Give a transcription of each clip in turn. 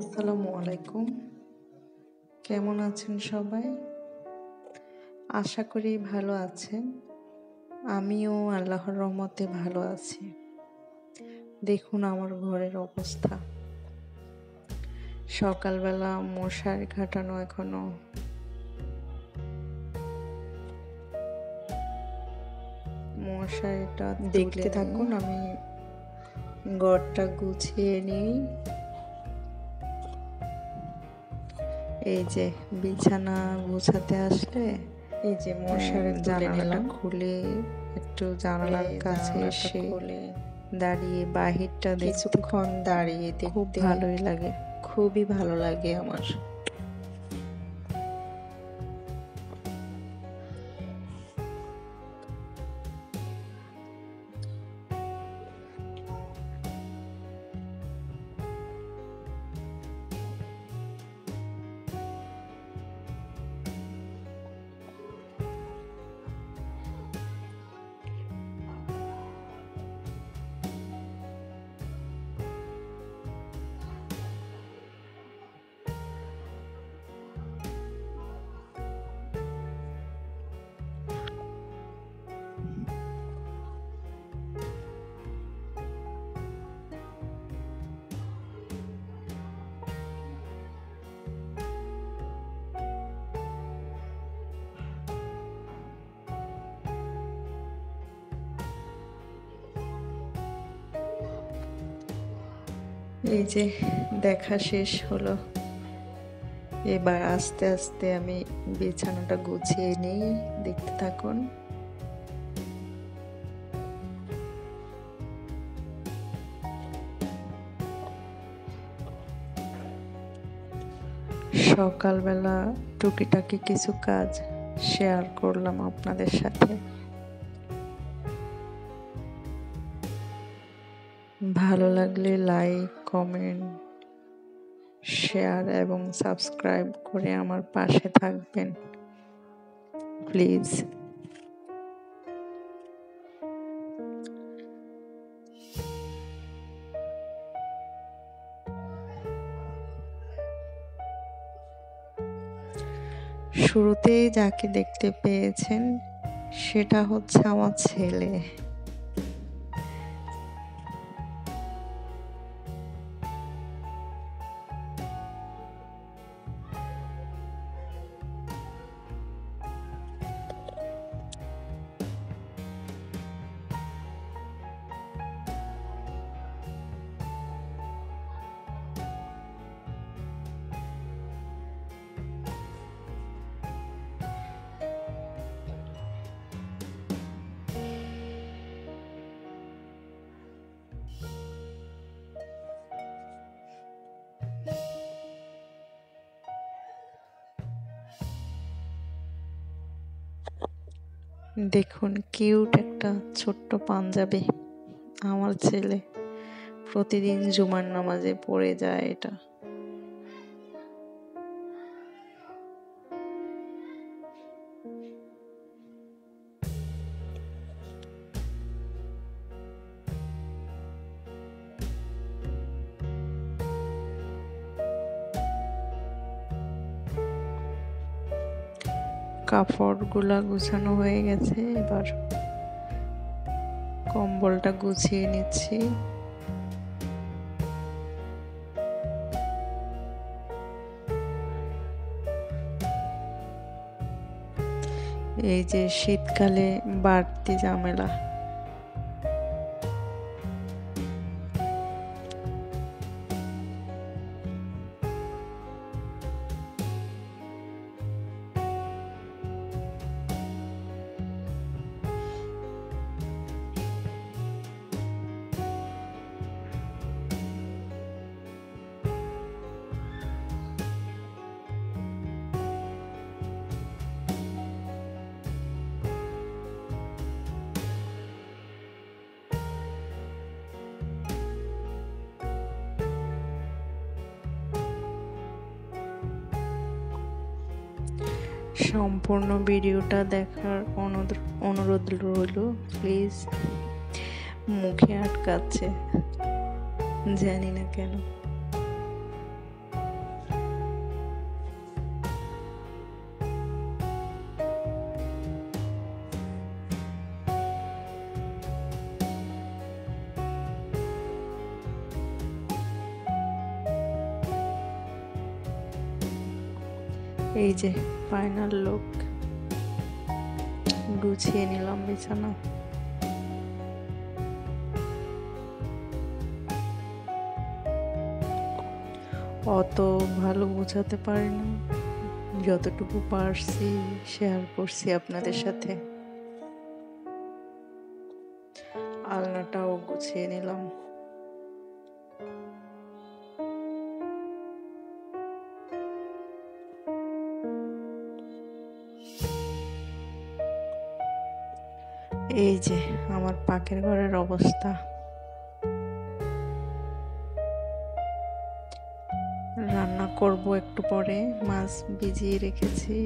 আসসালামু আলাইকুম। কেমন আছেন সবাই? আশা করি ভালো আছেন। আমিও আল্লাহর রহমতে ভালো আছি। দেখুন আমার ঘরের অবস্থা। সকালবেলা মশারি খাটানো এখনো। মশারিটা দেখতে থাকুন, আমি ঘরটা গুছিয়ে নিই। এই যে বিছানা গুছাতে আসলে এই যে মশারি জানালাটা খুলে একটু জানালার কাছে এসে দাঁড়িয়ে বাহিরটা কিছুক্ষণ দাঁড়িয়ে দেখতে ভালোই লাগে, খুবই ভালো লাগে আমার। এই যে দেখা শেষ হলো, এবার আস্তে আস্তে আমি বিছানাটা গুছিয়ে নিই, দেখতে থাকুন। সকালবেলা টুকিটাকি কিছু কাজ শেয়ার করলাম আপনাদের সাথে। ভালো লাগলে লাইক, কমেন্ট, শেয়ার এবং সাবস্ক্রাইব করে আমার পাশে থাকবেন প্লিজ। শুরুতেই যাকে দেখতে পেয়েছেন সেটা হচ্ছে আমার ছেলে। দেখুন কিউট একটা ছোট্ট পাঞ্জাবি আমার ছেলে প্রতিদিন জুমার নামাজে পড়ে যায় এটা। কাপড়গুলা গুছানো হয়ে গেছে, এবার কম্বলটা গুছিয়ে নিচ্ছি। এই যে শীতকালে বাড়তি ঝামেলা। সম্পূর্ণ ভিডিওটা দেখার অনুরোধ রইল প্লিজ। মুখে আটকাচ্ছে, জানি না কেন। এই যে ফাইনাল লুক, গুছিয়ে নিলাম বিছানা। অত ভালো বোঝাতে পারিনি, যতটুকু পারছি শেয়ার করছি আপনাদের সাথে। আলনাটাও গুছিয়ে নিলাম। এই যে আমার পাকের ঘরের অবস্থা। রান্না করব একটু পরে, মাছ ভিজিয়ে রেখেছি।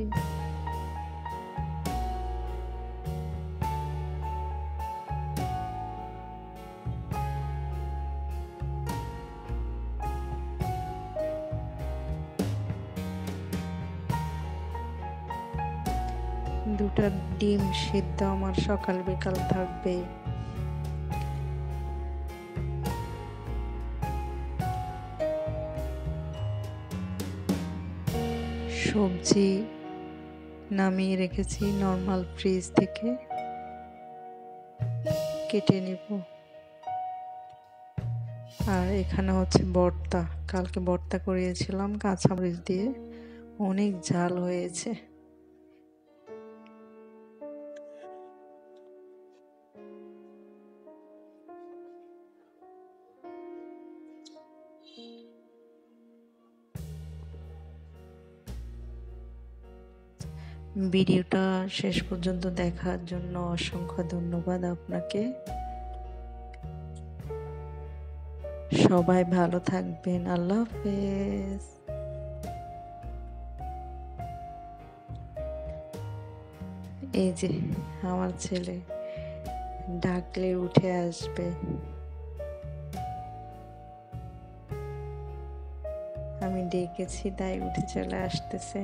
দুটা ডিম সিদ্ধ আমার সকাল বিকাল থাকবে। সবজি নামিয়ে রেখেছি নর্মাল ফ্রিজ থেকে, কেটে নিব। আর এখানে হচ্ছে ভর্তা, কালকে ভর্তা করিয়েছিলাম কাঁচামরিচ দিয়ে, অনেক ঝাল হয়েছে। ভিডিওটা শেষ পর্যন্ত দেখার জন্য অসংখ্য ধন্যবাদ আপনাকে। সবাই ভালো থাকবেন, আল্লাহ হাফেজ। এই যে আমার ছেলে ডাকলে উঠে আসবে, আমি ডেকেছি তাই উঠে চলে আসতেছে।